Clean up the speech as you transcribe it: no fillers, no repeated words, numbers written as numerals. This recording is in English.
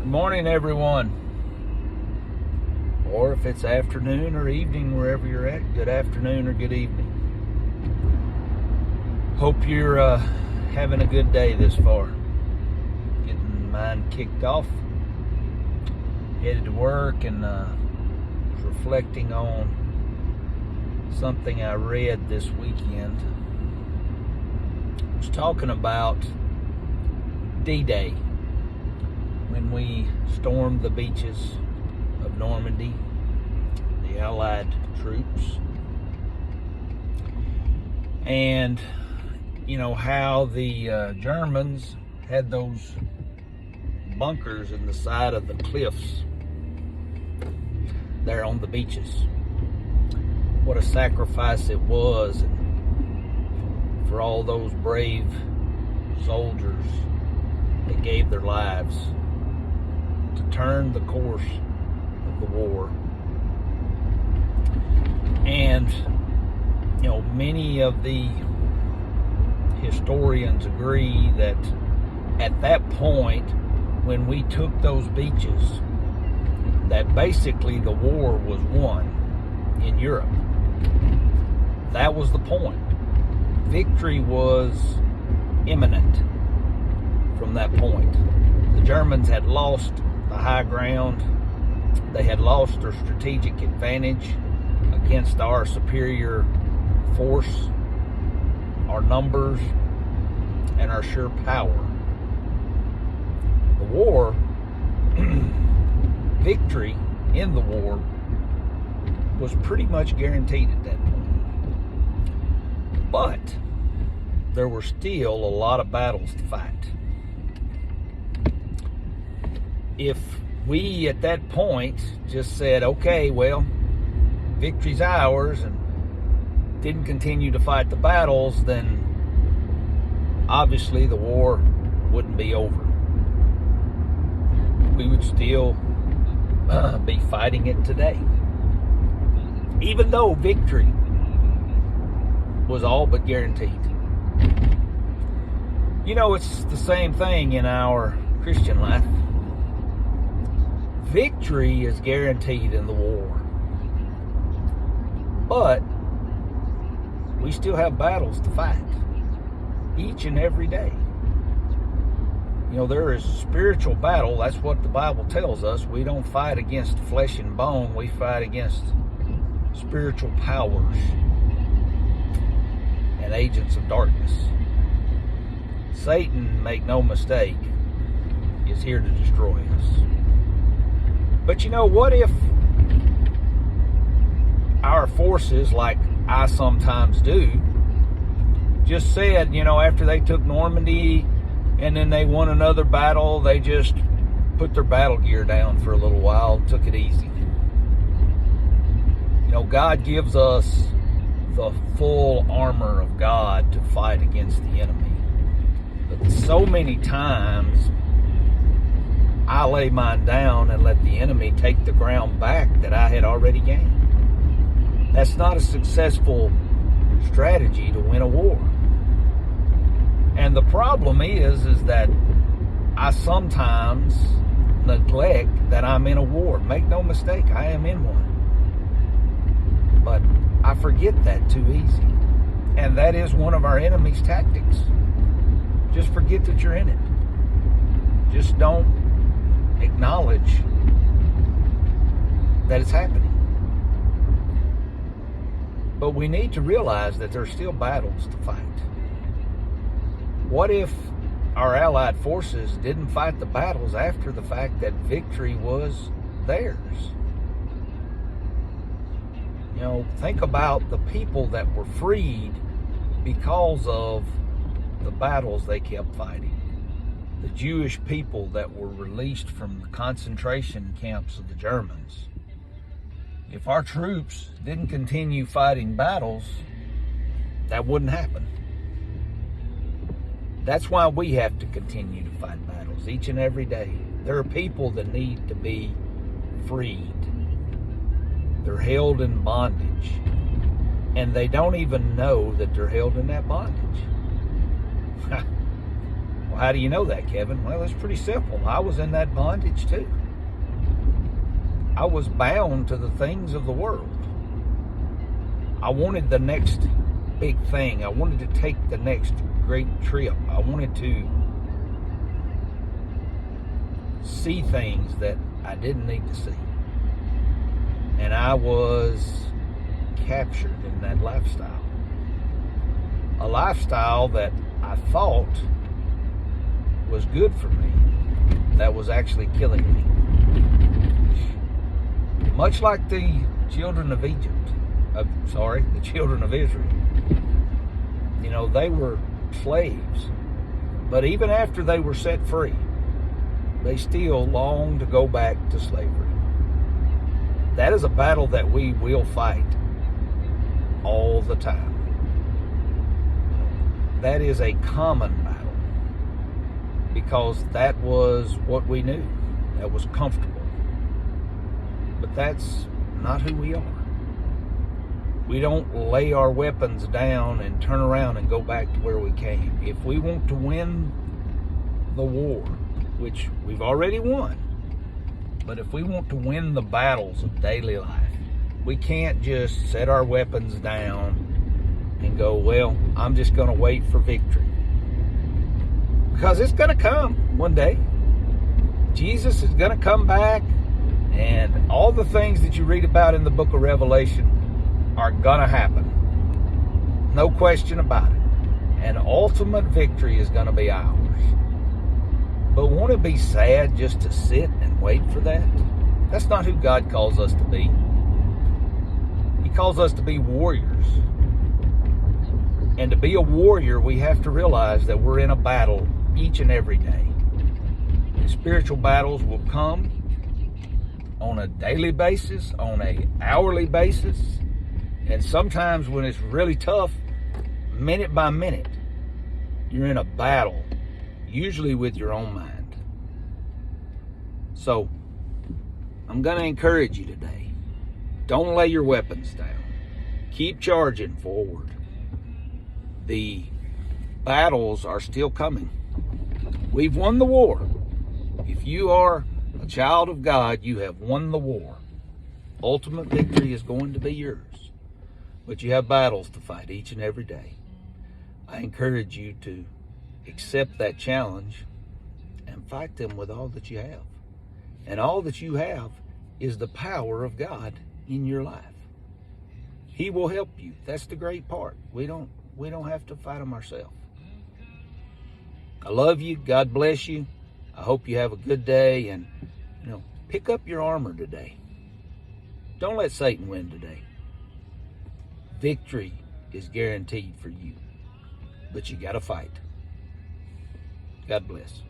Good morning, everyone. Or if it's afternoon or evening, wherever you're at, good afternoon or good evening. Hope you're having a good day this far. Getting mine kicked off. Headed to work and reflecting on something I read this weekend. I was talking about D-Day, when we stormed the beaches of Normandy, the Allied troops, and how the Germans had those bunkers in the side of the cliffs there on the beaches. What a sacrifice it was, and for all those brave soldiers that gave their lives to turn the course of the war. And many of the historians agree that at that point, when we took those beaches, that basically the war was won in Europe. That was the point. Victory was imminent from that point. The Germans had lost the high ground. They had lost their strategic advantage against our superior force, our numbers, and our sheer power. The war, victory in the war, was pretty much guaranteed at that point. But there were still a lot of battles to fight. If we at that point just said, okay, well, victory's ours, and didn't continue to fight the battles, then obviously the war wouldn't be over. We would still be fighting it today, even though victory was all but guaranteed. It's the same thing in our Christian life. Victory is guaranteed in the war, but we still have battles to fight each and every day. There is spiritual battle. That's what the Bible tells us. We don't fight against flesh and bone. We fight against spiritual powers and agents of darkness. Satan, make no mistake, is here to destroy us. But what if our forces, like I sometimes do, just said, after they took Normandy and then they won another battle, they just put their battle gear down for a little while and took it easy. God gives us the full armor of God to fight against the enemy. But so many times, I lay mine down and let the enemy take the ground back that I had already gained. That's not a successful strategy to win a war. And the problem is that I sometimes neglect that I'm in a war. Make no mistake, I am in one. But I forget that too easy. And that is one of our enemy's tactics. Just forget that you're in it. Just don't acknowledge that it's happening. But we need to realize that there's still battles to fight. What if our Allied forces didn't fight the battles after the fact that victory was theirs? Think about the people that were freed because of the battles they kept fighting. The Jewish people that were released from the concentration camps of the Germans. If our troops didn't continue fighting battles, that wouldn't happen. That's why we have to continue to fight battles each and every day. There are people that need to be freed. They're held in bondage. And they don't even know that they're held in that bondage. Well, how do you know that, Kevin? Well, it's pretty simple. I was in that bondage too. I was bound to the things of the world. I wanted the next big thing. I wanted to take the next great trip. I wanted to see things that I didn't need to see. And I was captured in that lifestyle. A lifestyle that I thought was good for me, that was actually killing me. Much like the children of Egypt. The children of Israel. You know, they were slaves. But even after they were set free, they still long to go back to slavery. That is a battle that we will fight all the time. That is a common battle because that was what we knew. That was comfortable. But that's not who we are. We don't lay our weapons down and turn around and go back to where we came. If we want to win the war, which we've already won, but if we want to win the battles of daily life, we can't just set our weapons down and go, well, I'm just going to wait for victory. Because it's going to come one day. Jesus is going to come back, and all the things that you read about in the book of Revelation are going to happen. No question about it. And ultimate victory is going to be ours. But won't it be sad just to sit and wait for that? That's not who God calls us to be. He calls us to be warriors. And to be a warrior, we have to realize that we're in a battle each and every day. The spiritual battles will come on a daily basis, on an hourly basis, and sometimes when it's really tough, minute by minute, you're in a battle, usually with your own mind. So, I'm going to encourage you today. Don't lay your weapons down. Keep charging forward. The battles are still coming. We've won the war. If you are a child of God, you have won the war. Ultimate victory is going to be yours. But you have battles to fight each and every day. I encourage you to accept that challenge and fight them with all that you have. And all that you have is the power of God in your life. He will help you. That's the great part. We don't have to fight them ourselves. I love you. God bless you. I hope you have a good day, and pick up your armor today. Don't let Satan win today. Victory is guaranteed for you, but you got to fight. God bless.